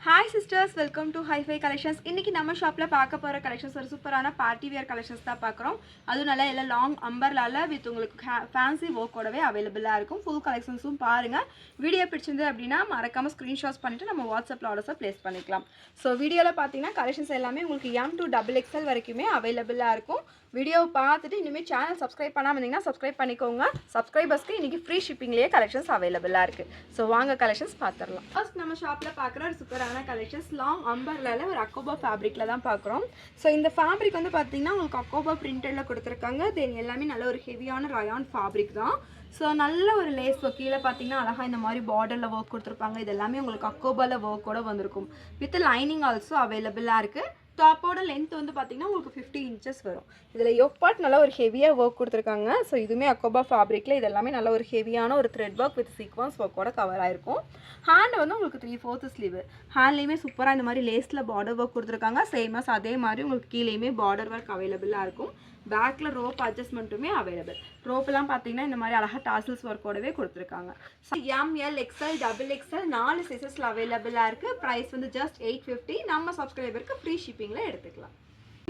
Hi sisters, welcome to Hi-Fi Collections. இன்னைக்கு நம்ம ஷாப்ல பார்க்க போற கலெக்ஷன்ஸ் ஒரு சூப்பரான பார்ட்டி வியர் கலெக்ஷன்ஸ் தான் பார்க்குறோம். அது நல்ல எல்லா லாங் அம்பர்லால வித் உங்களுக்கு ஃபேன்சி ஒர்க்கோடவே அவைலபிளா இருக்கும். ஃபுல் கலெக்ஷன்ஸும் பாருங்க. வீடியோ பிடிச்சிருந்து அப்படின்னா மறக்காம ஸ்கிரீன்ஷாட்ஸ் பண்ணிட்டு நம்ம வாட்ஸ்அப்ல ஆர்டர்ஸை பிளேஸ் பண்ணிக்கலாம். ஸோ வீடியோவில் பார்த்தீங்கன்னா கலெக்ஷன்ஸ் எல்லாமே உங்களுக்கு M to XXL வரைக்குமே அவைலபிளா இருக்கும். வீடியோவை பார்த்துட்டு இனிமேல் சேனல் சப்ஸ்கிரைப் பண்ணாமல் இருந்தீங்கன்னா சப்ஸ்கிரைப் பண்ணிக்கோங்க. சப்ஸ்கிரைபர்ஸ்க்கு இன்றைக்கி ஃப்ரீ ஷிப்பிங்லேயே கலெக்ஷன்ஸ் அவைலபிளாக இருக்குது. ஸோ வாங்க கலெக்ஷன்ஸ் பார்த்துடலாம். ஃபர்ஸ்ட் நம்ம ஷாப்பில் பார்க்குற ஒரு சூப்பரான கலெக்ஷன்ஸ் லாங் அம்பர்லால ஒரு அக்கோபா ஃபேப்ரிக்கில் தான் பார்க்குறோம். ஸோ இந்த ஃபேப்ரிக் வந்து பார்த்தீங்கன்னா உங்களுக்கு அக்கோபா பிரிண்டடில் கொடுத்துருக்காங்க. தென் எல்லாமே நல்ல ஒரு ஹெவியான ரயான் ஃபேப்ரிக் தான். ஸோ நல்ல ஒரு லேஸ் ஒர்க் கீழே பார்த்தீங்கன்னா அழகாக இந்த மாதிரி பார்டரில் ஒர்க் கொடுத்துருப்பாங்க. இது எல்லாமே உங்களுக்கு அக்கோபாவில் ஒர்க்கோட வந்திருக்கும். வித் லைனிங் ஆல்சோ அவைலபிளாக இருக்குது. டாப்போட லென்த் வந்து பார்த்தீங்கன்னா உங்களுக்கு 50 inches வரும். இதில் யோக் பார்ட் நல்லா ஒரு ஹெவியாக ஒர்க் கொடுத்துருக்காங்க. ஸோ இதுவுமே அக்கோபா ஃபேப்ரிக்கில் இது எல்லாமே நல்ல ஒரு ஹெவியான ஒரு த்ரெட் ஒர்க் வித் சீக்வன்ஸ் ஒர்க்கோட கவர் ஆயிருக்கும். ஹேண்ட் வந்து உங்களுக்கு 3/4 ஸ்லீவ். ஹேண்ட்லேயுமே சூப்பராக இந்த மாதிரி லேஸில் பார்டர் ஒர்க் கொடுத்துருக்காங்க. சேமஸ் அதே மாதிரி உங்களுக்கு கீழேயுமே பார்டர் ஒர்க் அவைலபிளாக இருக்கும். பேக்கில் ரோப் அட்ஜஸ்ட்மெண்ட்டுமே அவைலபிள். ரோப்பெல்லாம் பார்த்தீங்கன்னா இந்த மாதிரி அழகாக டாசல்ஸ் ஒர்க்கோடவே கொடுத்துருக்காங்க. ஸோ ML XL XXL 4 சைஸஸில் அவைலபிளாக இருக்குது. ப்ரைஸ் வந்து ஜஸ்ட் 850. நம்ம சப்ஸ்கிரைபருக்கு ஃப்ரீ ஷிப்பிங்கில் எடுத்துக்கலாம்.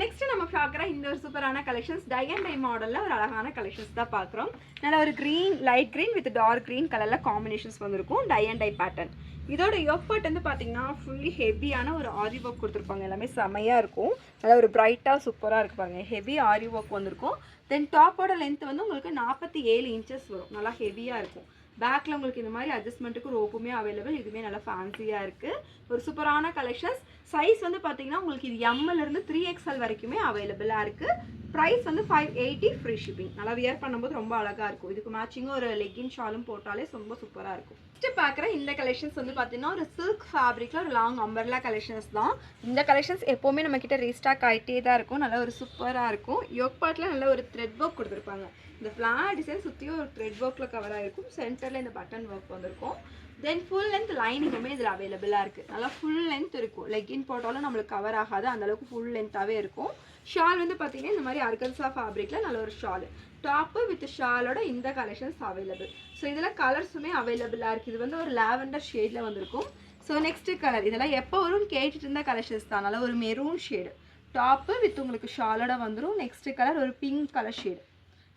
நெக்ஸ்ட் நம்ம பார்க்குற இந்த ஒரு சூப்பரான கலெக்ஷன்ஸ் டை அண்ட் டை மாடலில் ஒரு அழகான கலெக்ஷன்ஸ் தான் பார்க்குறோம். நல்ல ஒரு green light green with dark green கலரில் காம்பினேஷன்ஸ் வந்திருக்கும். Tie and tie pattern. இதோட யோக் பார்ட் வந்து பார்த்தீங்கன்னா ஃபுல்லி ஹெவியான ஒரு ஆரி ஒர்க் கொடுத்துருப்பாங்க. எல்லாமே செமையாக இருக்கும். நல்லா ஒரு பிரைட்டாக சூப்பராக இருப்பாங்க. ஹெவி ஆரி ஒர்க் வந்திருக்கும். தென் டாப்போட லென்த் வந்து உங்களுக்கு 47 inches வரும். நல்லா ஹெவியாக இருக்கும். பேக்கில் உங்களுக்கு இந்த மாதிரி அட்ஜஸ்ட்மெண்ட்டுக்கு ரோப்புமே அவைலபிள். இதுவுமே நல்லா ஃபேன்சியாக இருக்குது. ஒரு சூப்பரான கலெக்ஷன்ஸ். சைஸ் வந்து பார்த்தீங்கன்னா உங்களுக்கு இது Mலேருந்து 3XL வரைக்குமே அவைலபிளாக இருக்குது. ப்ரைஸ் வந்து 580 ஃப்ரீ ஷிப்பிங். நல்லா வியர் பண்ணும்போது ரொம்ப அழகாக இருக்கும். இதுக்கு மேட்சிங்காக ஒரு லெக்கின் ஷாலும் போட்டாலே ரொம்ப சூப்பராக இருக்கும். நெக்ஸ்ட் பார்க்குற இந்த கலெக்ஷன்ஸ் வந்து பார்த்தீங்கன்னா ஒரு சில்க் ஃபேப்ரிக்கில் ஒரு லாங் அம்பர்லா கலெக்ஷன்ஸ் தான். இந்த கலெக்ஷன்ஸ் எப்போவுமே நம்மக்கிட்ட ரீஸ்டாக் ஆகிட்டே தான் இருக்கும். நல்லா ஒரு சூப்பராக இருக்கும். யோக் பார்ட்டில் நல்ல ஒரு த்ரெட் ஒர்க் கொடுத்துருப்பாங்க. இந்த ஃப்ளார் டிசைன் சுற்றியும் ஒரு த்ரெட் ஒர்க்கில் கவர் ஆகிருக்கும். சென்டரில் இந்த பட்டன் ஒர்க் வந்திருக்கும். தென் ஃபுல் லென்த் லைனிங்குமே இதில் அவைலபிளாக இருக்குது. நல்லா ஃபுல் லென்த் இருக்கும். லெக்கின் போட்டாலும் நம்மளுக்கு கவர் ஆகாது. அந்தளவுக்கு ஃபுல் லென்த்தாகவே இருக்கும். ஷால் வந்து பார்த்தீங்கன்னா இந்த மாதிரி ஆர்கன்சா ஃபேப்ரிக்கில் நல்ல ஒரு ஷால். டாப்பு வித் ஷாலோட இந்த கலெக்ஷன்ஸ் அவைலபிள். ஸோ இதில் கலர்ஸுமே அவைலபிளாக இருக்குது. இது வந்து ஒரு லாவெண்டர் ஷேடில் வந்திருக்கும். ஸோ நெக்ஸ்ட்டு கலர் இதெல்லாம் எப்போ வரும்னு கேட்டுட்டு இருந்த கலெக்ஷன்ஸ் தான். நல்லா ஒரு மெரூன் ஷேடு டாப்பு வித் உங்களுக்கு ஷாலோட வந்துடும். நெக்ஸ்ட்டு கலர் ஒரு பிங்க் கலர் ஷேடு.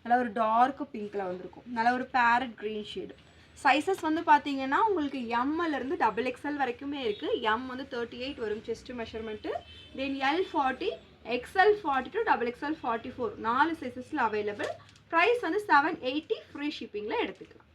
நல்லா ஒரு டார்க் பிங்க்கில் வந்திருக்கும். நல்லா ஒரு பேரட் க்ரீன் ஷேடு. சைஸஸ் வந்து பார்த்தீங்கன்னா உங்களுக்கு Mலேருந்து XXL வரைக்குமே இருக்குது. M வந்து 38 வரும் chest measurement. Then L 40, XL 40 to XXL 44 4 சைஸஸில் அவைலபிள். ப்ரைஸ் வந்து 780 ஃப்ரீ ஷிப்பிங்கில் எடுத்துக்கலாம்.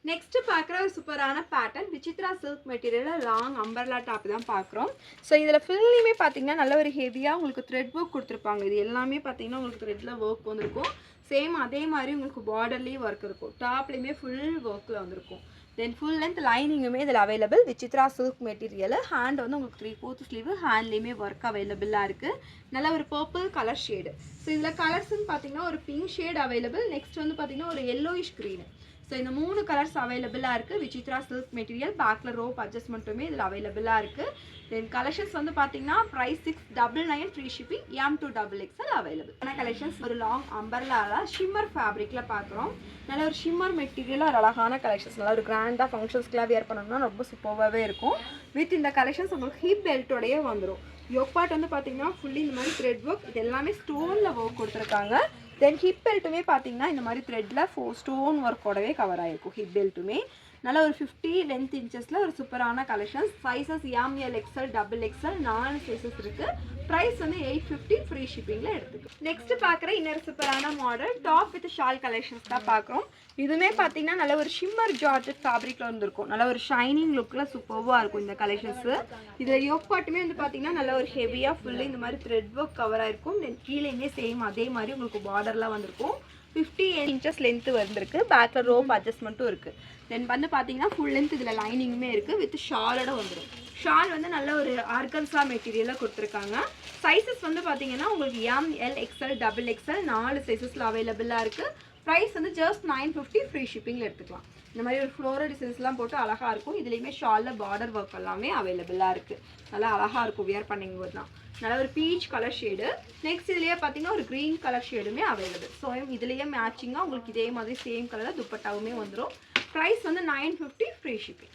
நெக்ஸ்ட் பார்க்குற ஒரு சூப்பரான பேட்டர்ன் விசித்ரா சில்க் மெட்டீரியலில் லாங் அம்பர்லா டாப் தான் பார்க்குறோம். ஸோ இதில் ஃபுல்லுமே பார்த்தீங்கன்னா நல்ல ஒரு ஹெவியாக உங்களுக்கு த்ரெட் ஒர்க் கொடுத்துருப்பாங்க. இது எல்லாமே பார்த்தீங்கன்னா உங்களுக்கு த்ரெட்டில் ஒர்க் வந்திருக்கும். சேம் அதே மாதிரி உங்களுக்கு பார்டர்லேயும் ஒர்க் இருக்கும். டாப்லேயுமே ஃபுல் ஒர்க்கில் வந்திருக்கும். தென் ஃபுல் லென்த் லைனிங்குமே இதில் available. Vichitra silk material. Hand வந்து உங்களுக்கு 3/4 ஸ்லீவ். ஹேண்ட்லேயுமே ஒர்க் அவைலபிளாக இருக்குது. நல்ல ஒரு பர்பிள் கலர் ஷேடு. ஸோ இதில் கலர்ஸ்ன்னு பார்த்தீங்கன்னா ஒரு பிங்க் ஷேட் அவைலபிள். நெக்ஸ்ட் வந்து பார்த்தீங்கன்னா ஒரு எல்லோயிஷ் க்ரீனு. ஸோ இந்த 3 கலர்ஸ் அவைலபிளாக இருக்குது. Vichitra silk material. பேக்கில் ரோப் அட்ஜஸ்ட்மெண்ட்டுமே இதில் அவைலபிளாக இருக்குது. தென் கலெக்ஷன்ஸ் வந்து பார்த்தீங்கன்னா price 699 free shipping. M to XXL available. ஆனால் கலெக்ஷன்ஸ் ஒரு லாங் அம்பர்லால ஷிம்மர் ஃபேப்ரிக்கில் பார்க்குறோம். நல்ல ஒரு ஷிம்மர் மெட்டீரியல் ஒரு அழகான கலெக்ஷன்ஸ். நல்லா ஒரு கிராண்டாக ஃபங்க்ஷன்ஸ்க்குலாம் வியர் பண்ணணும்னா ரொம்ப சூப்பராகவே இருக்கும். வித் இந்த கலெக்ஷன்ஸ் உங்களுக்கு ஹிப் பெல்ட்டோடையே வந்துடும். யோக் பார்ட் வந்து பார்த்தீங்கன்னா ஃபுல்லி இந்த மாதிரி த்ரெட் ஒர்க். இது எல்லாமே ஸ்டோனில் ஒர்க் கொடுத்துருக்காங்க. தென் ஹிப் பெல்ட்டுமே பார்த்தீங்கன்னா இந்த மாதிரி த்ரெட்டில் ஸ்டோன் ஒர்க்கோடவே கவர் ஆகிருக்கும். ஹிப் பெல்ட்டுமே நல்ல ஒரு 50 லென்த் இன்ச்சஸில் ஒரு சூப்பரான collections. Sizes ML XL XXL 4 sizes இருக்குது. ப்ரைஸ் வந்து 850 ஃப்ரீ ஷிப்பிங்கில் எடுத்துக்கலாம். நெக்ஸ்ட் பார்க்குற இன்னொரு சூப்பரான model top with shawl collections தான் பார்க்குறோம். இதுவுமே பார்த்தீங்கன்னா நல்ல ஒரு ஷிம்மர் ஜார்ஜெட் ஃபேப்ரிக்கில் வந்துருக்கும். நல்ல ஒரு ஷைனிங் லுக்கில் சூப்பராக இருக்கும் இந்த கலெக்ஷன்ஸு. இதில் யோக் பார்ட்டுமே வந்து பார்த்தீங்கன்னா நல்ல ஒரு ஹெவியாக ஃபுல்லி இந்த மாதிரி த்ரெட் ஒர்க் கவர் ஆகிருக்கும். தென் கீழேயுமே சேம் அதே மாதிரி உங்களுக்கு பார்டர்லாம் வந்திருக்கும். 58 inches லென்த்து வந்திருக்கு. பேக்கில் ரோப் அட்ஜஸ்ட்மெண்ட்டும் இருக்குது. தென் வந்து பார்த்தீங்கன்னா ஃபுல் லென்த் இதில் லைனிங்குமே இருக்குது. வித் ஷாலோட வந்துடும். ஷால் வந்து நல்ல ஒரு ஆர்கன்சா மெட்டீரியலாக கொடுத்துருக்காங்க. சைஸஸ் வந்து பார்த்தீங்கன்னா உங்களுக்கு ML XL XXL 4 சைஸஸில் அவைலபிளாக இருக்குது. ப்ரைஸ் வந்து ஜஸ்ட் 950 ஃப்ரீ ஷிப்பிங்கில் எடுத்துக்கலாம். இந்த மாதிரி ஒரு ஃப்ளோரல் டிசைன்ஸ்லாம் போட்டு அழகாக இருக்கும். இதுலேயுமே ஷாலில் பார்டர் ஒர்க் எல்லாமே அவைலபிளாக இருக்குது. நல்லா அழகாக இருக்கும் வியர் பண்ணிங்கும்போது தான். நல்ல ஒரு பீச் கலர் ஷேடு. நெக்ஸ்ட் இதுலேயே பார்த்தீங்கன்னா ஒரு க்ரீன் கலர் ஷேடுமே அவைலபிள். ஸோ இதுலேயே மேட்சிங்காக உங்களுக்கு இதே மாதிரி சேம் கலரில் துப்பட்டாவுமே வந்துடும். ப்ரைஸ் வந்து 950 ஃப்ரீ ஷிப்பிங்.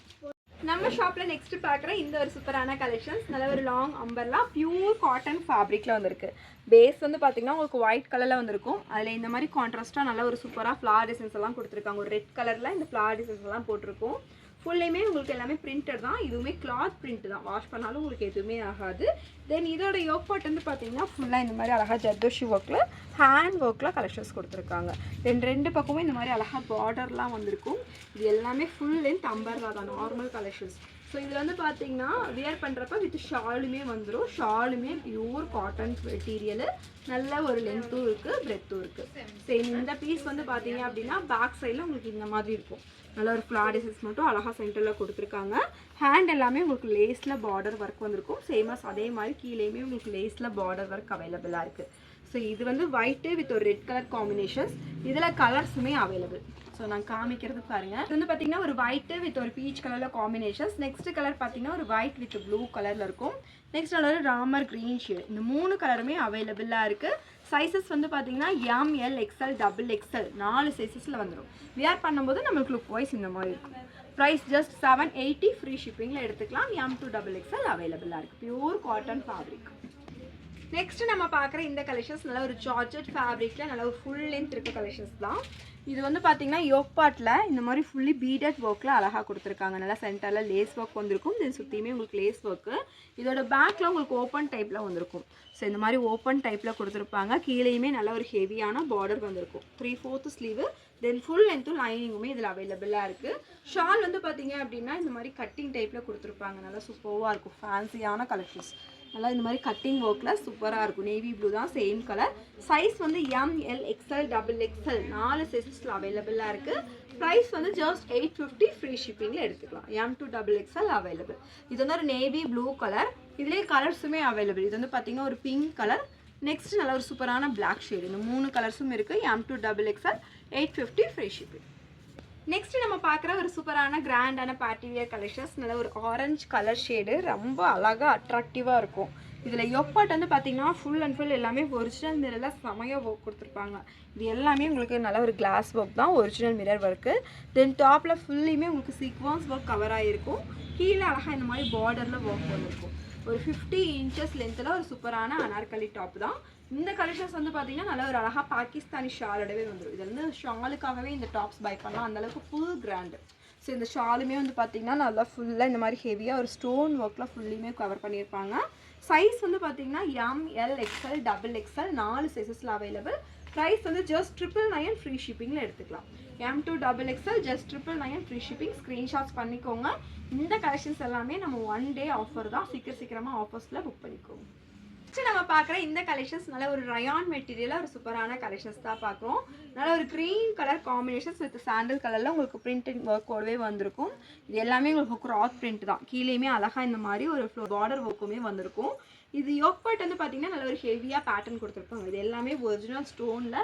நம்ம ஷாப்ல நெக்ஸ்ட் பார்க்குற இந்த ஒரு சூப்பரான கலெக்ஷன்ஸ் நல்ல ஒரு லாங் அம்பர்லா பியூர் காட்டன் ஃபேப்ரிக்ல வந்திருக்கு. பேஸ் வந்து பார்த்தீங்கன்னா உங்களுக்கு ஒயிட் கலரில் வந்திருக்கும். அதில் இந்த மாதிரி கான்ட்ராஸ்ட்டாக நல்ல ஒரு சூப்பராக ஃப்ளார் டிசைன்ஸ் எல்லாம் கொடுத்துருக்காங்க. ஒரு ரெட் கலரில் இந்த ஃப்ளார் டிசைன்ஸ் எல்லாம் போட்டிருக்கும். ஃபுல்லையுமே உங்களுக்கு எல்லாமே பிரிண்டட் தான். இதுவுமே கிளாத் பிரிண்ட் தான். வாஷ் பண்ணாலும் உங்களுக்கு எதுவுமே ஆகாது. தென் இதோட யோக் பார்ட் வந்து பார்த்தீங்கன்னா ஃபுல்லாக இந்த மாதிரி அழகாக ஜர்தோஷி ஒர்க்கில் ஹேண்ட் ஒர்க்கில் கலெக்ஷன்ஸ் கொடுத்துருக்காங்க. ரெண்டு பக்கமும் இந்த மாதிரி அழகாக பார்டர்லாம் வந்திருக்கும். இது எல்லாமே ஃபுல் லென்த் அம்பர்லா தான், நார்மல் கலெக்ஷன்ஸ். ஸோ இதில் வந்து பார்த்தீங்கன்னா வியர் பண்ணுறப்ப வித் ஷாலுமே வந்துடும். ஷாலுமே பியூர் காட்டன் மெட்டீரியலு, நல்ல ஒரு லென்த்தும் இருக்குது, பிரெத்தும் இருக்குது. சரி, இந்த பீஸ் வந்து பார்த்தீங்க அப்படின்னா பேக் சைடில் உங்களுக்கு இந்த மாதிரி இருக்கும். நல்ல ஒரு ஃப்ளார் டிசைன்ஸ் மட்டும் அழகாக சென்டரில் கொடுத்துருக்காங்க. ஹேண்ட் எல்லாமே உங்களுக்கு லேஸில் பார்டர் ஒர்க் வந்திருக்கும். சேமஸ் அதே மாதிரி கீழேயுமே உங்களுக்கு லேஸில் பார்டர் ஒர்க் அவைலபிளாக இருக்குது. ஸோ இது வந்து ஒயிட்டு வித் ஒரு ரெட் கலர் காம்பினேஷன்ஸ். இதில் கலர்ஸுமே அவைலபிள். ஸோ நான் காமிக்கிறது பாருங்கள். இது வந்து பார்த்தீங்கன்னா ஒரு ஒயிட்டு வித் ஒரு பீச் கலரில் காம்பினேஷன்ஸ். நெக்ஸ்ட் கலர் பார்த்தீங்கன்னா ஒரு ஒயிட் வித் ப்ளூ கலரில் இருக்கும். நெக்ஸ்ட் ஒரு ராமர் க்ரீன் ஷேட். இந்த 3 கலருமே அவைலபிளாக இருக்குது. சைஸஸ் வந்து பார்த்தீங்கன்னா ML XL XXL 4 சைஸஸில் வந்துடும். வியர் பண்ணும்போது நம்மளுக்கு லுக் வைஸ் இந்த மாதிரி இருக்கும். ப்ரைஸ் ஜஸ்ட் 780, ஃப்ரீ ஷிப்பிங்கில் எடுத்துக்கலாம். M to XXL அவைலபிளாக இருக்குது. Pure cotton fabric. நெக்ஸ்ட் நம்ம பார்க்குற இந்த கலெக்ஷன்ஸ் நல்ல ஒரு ஜார்ஜெட் ஃபேப்ரிக்கில் நல்ல ஒரு ஃபுல் லென்த் இருக்க கலெக்ஷன்ஸ் தான். இது வந்து பார்த்தீங்கன்னா யோக் பார்ட்டில் இந்த மாதிரி ஃபுல்லி பீடட் ஒர்க்கில் அழகாக கொடுத்துருக்காங்க. நல்லா சென்டரில் லேஸ் ஒர்க் வந்திருக்கும். தென் சுற்றியுமே உங்களுக்கு லேஸ் ஒர்க்கு. இதோட பேக்கில் உங்களுக்கு ஓப்பன் டைப்பில் வந்திருக்கும். ஸோ இந்த மாதிரி ஓப்பன் டைப்பில் கொடுத்துருப்பாங்க. கீழேயுமே நல்ல ஒரு ஹெவியான பார்டர் வந்திருக்கும். 3/4 ஸ்லீவு. தென் ஃபுல் லென்த்தும் லைனிங்குமே இதில் அவைலபிளாக இருக்குது. ஷால் வந்து பார்த்தீங்க அப்படின்னா இந்த மாதிரி கட்டிங் டைப்பில் கொடுத்துருப்பாங்க. நல்லா சூப்பராக இருக்கும். ஃபேன்சியான கலெக்ஷன்ஸ். நல்லா இந்த மாதிரி கட்டிங் ஒர்க்கில் சூப்பராக இருக்கும். நேவி ப்ளூ தான், சேம் கலர். சைஸ் வந்து ML XL XXL 4 சைஸஸில் அவைலபிளாக இருக்குது. ப்ரைஸ் வந்து ஜஸ்ட் 850, ஃப்ரீ ஷிப்பிங்கில் எடுத்துக்கலாம். M to XXL available. இது வந்து ஒரு நேவி ப்ளூ கலர். இதுலேயே கலர்ஸுமே அவைலபிள். இது வந்து பார்த்தீங்கன்னா ஒரு பிங்க் கலர். நெக்ஸ்ட் நல்ல ஒரு சூப்பரான பிளாக் ஷேடு. இந்த 3 கலர்ஸும் இருக்குது. M to XXL 850, free shipping. Next நம்ம பார்க்குற ஒரு சூப்பரான கிராண்டான பார்ட்டி வியர் கலெக்ஷன்ஸ். நல்ல ஒரு ஆரஞ்சு கலர் ஷேடு, ரொம்ப அழகாக அட்ராக்டிவாக இருக்கும். இதில் யோக் பார்ட் வந்து பார்த்தீங்கன்னா ஃபுல் அண்ட் ஃபுல் எல்லாமே ஒரிஜினல் மிரரில் செமையாக ஒர்க் கொடுத்துருப்பாங்க. இது எல்லாமே உங்களுக்கு நல்ல ஒரு கிளாஸ் ஒர்க் தான், ஒரிஜினல் மிரர் ஒர்க்கு. தென் டாப்பில் ஃபுல்லையுமே உங்களுக்கு சீக்வன்ஸ் ஒர்க் கவர் ஆகிருக்கும். கீழே அழகாக இந்த மாதிரி பார்டரில் ஒர்க் பண்ணியிருக்கும். ஒரு 50 inches லென்த்தில் ஒரு சூப்பரான அனார்கலி டாப் தான். இந்த கலெக்ஷன்ஸ் வந்து பார்த்தீங்கன்னா நல்ல ஒரு அழகாக பாகிஸ்தானி ஷாலோடவே வந்துடும். இது வந்து ஷாலுக்காகவே இந்த டாப்ஸ் பை பண்ணலாம். அந்தளவுக்கு ஃபுல் கிராண்டு. ஸோ இந்த ஷாலுமே வந்து பார்த்தீங்கன்னா நல்லா ஃபுல்லாக இந்த மாதிரி ஹெவியாக ஒரு ஸ்டோன் ஒர்க்கில் ஃபுல்லுமே கவர் பண்ணியிருப்பாங்க. சைஸ் வந்து பார்த்தீங்கன்னா ML XL XXL 4 சைஸஸில் அவைலபிள். ப்ரைஸ் வந்து ஜஸ்ட் 999, ஃப்ரீ ஷிப்பிங்கில் எடுத்துக்கலாம். M to XXL just 999, free shipping. Screenshots பண்ணிக்கோங்க. இந்த கலெக்ஷன்ஸ் எல்லாமே நம்ம 1 day ஆஃபர் தான். சீக்கிரமாக ஆஃபர்ஸில் புக் பண்ணிக்கோங்க. நெக்ஸ்ட் நம்ம பார்க்குற இந்த கலெக்ஷன்ஸ் நல்ல ஒரு ரயான் மெட்டீரியலாக ஒரு சூப்பரான கலெக்ஷன்ஸ் தான் பார்க்குறோம். நல்ல ஒரு green colour combinations with sandal கலரில் உங்களுக்கு பிரிண்டட் ஒர்க்கோடவே வந்திருக்கும். இது எல்லாமே உங்களுக்கு கிராத் பிரிண்ட் தான். கீழேயுமே அழகாக இந்த மாதிரி ஒரு பார்டர் ஒர்க்குமே வந்திருக்கும். இது யோக் பார்ட் வந்து பார்த்தீங்கன்னா நல்ல ஒரு ஹெவியாக பேட்டர்ன் கொடுத்துருப்பாங்க. இது எல்லாமே ஒரிஜினல் ஸ்டோனில்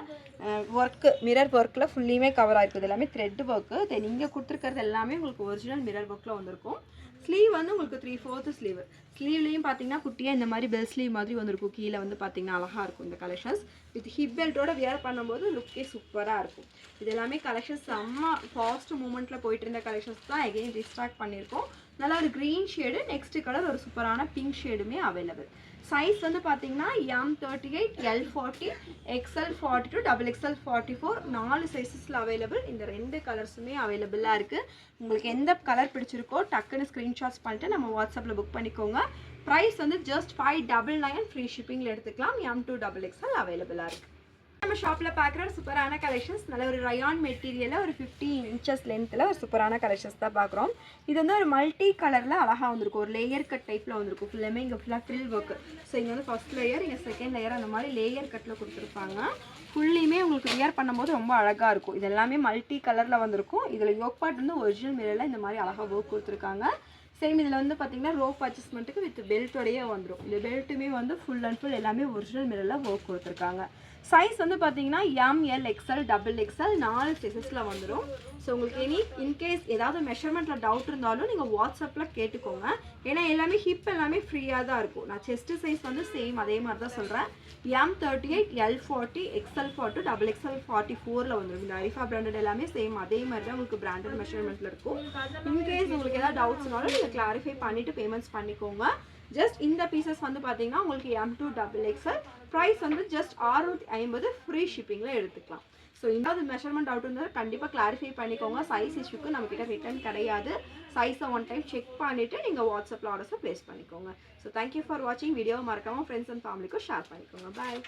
ஒர்க்கு, மிரர் ஒர்க்கில் ஃபுல்லியுமே கவர் ஆகிருக்கும். இது எல்லாமே த்ரெட் ஒர்க்கு. தென் இங்கே கொடுத்துருக்கிறது எல்லாமே உங்களுக்கு ஒரிஜினல் மிரர் ஒர்க்கில் வந்திருக்கும். ஸ்லீவ் வந்து உங்களுக்கு 3/4 ஸ்லீவ். ஸ்லீவ்லேயும் பார்த்தீங்கன்னா குட்டியாக இந்த மாதிரி பெல் ஸ்லீவ் மாதிரி வந்திருக்கும். கீழே வந்து பார்த்தீங்கன்னா அழகாக இருக்கும் இந்த கலெக்ஷன்ஸ். வித் ஹிப் பெல்ட்டோட வியர் பண்ணும்போது லுக்கே சூப்பராக இருக்கும். இது எல்லாமே கலெக்ஷன்ஸ் செம்ம ஃபாஸ்ட் மூமெண்ட்டில் போயிட்டு இருந்த கலெக்ஷன்ஸ் தான் எகெயின் ரீஸ்டாக் பண்ணியிருக்கோம். நல்லா ஒரு க்ரீன் ஷேடு, நெக்ஸ்ட் கலர் ஒரு சூப்பரான பிங்க் ஷேடுமே அவைலபிள். சைஸ் வந்து பார்த்தீங்கன்னா M38, L40, XL42, XXL 44 4 சைஸஸில் அவைலபிள். இந்த 2 கலர்ஸுமே அவைலபிளாக இருக்குது. உங்களுக்கு எந்த கலர் பிடிச்சிருக்கோ டக்குன்னு ஸ்க்ரீன்ஷாட்ஸ் பண்ணிட்டு நம்ம வாட்ஸ்அப்பில் புக் பண்ணிக்கோங்க. ப்ரைஸ் வந்து ஜஸ்ட் 599, ஃப்ரீ ஷிப்பிங்கில் எடுத்துக்கலாம். M to XXL அவைலபிளாக இருக்குது. நம்ம ஷாப்பில் பார்க்குற ஒரு சூப்பரான கலெக்ஷன்ஸ் நல்ல ஒரு ரயான் மெட்டீரியலில் ஒரு 15 inches லென்த்தில் ஒரு சூப்பரான கலெக்ஷன்ஸ் தான் பார்க்குறோம். இது வந்து ஒரு மல்டி கலரில் அழகாக வந்திருக்கும். ஒரு லேயர் கட் டைப்பில் வந்திருக்கும். ஃபுல்லாமே இங்கே ஃபுல்லாக ஃப்ரில் ஒர்க்கு. ஸோ இங்கே வந்து ஃபஸ்ட் லேயர், இங்கே செகண்ட் லேயர், அந்த மாதிரி லேயர் கட்டில் கொடுத்துருப்பாங்க. ஃபுல்லையுமே உங்களுக்கு வியர் பண்ணும்போது ரொம்ப அழகாக இருக்கும். இது எல்லாமே மல்டி கலரில் வந்திருக்கும். இதில் யோக் பார்ட் வந்து ஒரிஜினல் மிரரில் இந்த மாதிரி அழகாக ஒர்க் கொடுத்துருக்காங்க. சேம் இதில் வந்து பார்த்தீங்கன்னா ரோப் அட்ஜஸ்ட்மெண்ட்டுக்கு வித் பெல்ட்டோடையே வந்துடும். இந்த பெல்ட்டுமே வந்து ஃபுல் அண்ட் ஃபுல் எல்லாமே ஒரிஜினல் மிரரில் ஒர்க் கொடுத்துருக்காங்க. சைஸ் வந்து பார்த்தீங்கன்னா எம்எல் எக்ஸ்எல் டபுள் எக்ஸ்எல் 4 சைஸஸில் வந்துடும். ஸோ உங்களுக்கு இன்கேஸ் ஏதாவது மெஷர்மெண்ட்டில் டவுட் இருந்தாலும் நீங்கள் வாட்ஸ்அப்பில் கேட்டுக்கோங்க. ஏன்னா எல்லாமே ஹிப் எல்லாமே ஃப்ரீயாக தான் இருக்கும். நான் செஸ்ட்டு சைஸ் வந்து சேம் அதே மாதிரி தான் சொல்கிறேன். M38 L40 XL40 double XL 44ல் வந்துடும். இந்த அரிஃபா பிராண்டட் எல்லாமே சேம் அதே மாதிரி தான் உங்களுக்கு பிராண்டட் மெஷர்மெண்ட்டில் இருக்கும். இன்கேஸ் உங்களுக்கு ஏதாவது டவுட்ஸ்னாலும் நீங்கள் கிளாரிஃபை பண்ணிவிட்டு பேமெண்ட்ஸ் பண்ணிக்கோங்க. ஜஸ்ட் இந்த பீசஸ் வந்து பார்த்தீங்கன்னா உங்களுக்கு M2 டபுள் XL ப்ரைஸ் வந்து ஜஸ்ட் 650 ஃப்ரீ ஷிப்பிங்கில் எடுத்துக்கலாம். ஸோ இன்னொரு மெஷர்மெண்ட் டவுட் இருந்தால் கண்டிப்பாக கிளாரிஃபை பண்ணிக்கோங்க. சைஸ் இஷ்யூக்கு நம்மக்கிட்ட ரிட்டர்ன் கிடையாது. சைஸை ஒன் டைம் செக் பண்ணிவிட்டு நீங்கள் வாட்ஸ்அப்பில் ஆர்டர்ஸை ப்ளேஸ் பண்ணிக்கோங்க. ஸோ தேங்க்யூ ஃபார் வாட்சிங். வீடியோ மறக்காமல் ஃப்ரெண்ட்ஸ் அண்ட் ஃபேமிலிக்கும் ஷேர் பண்ணிக்கோங்க. பாய்.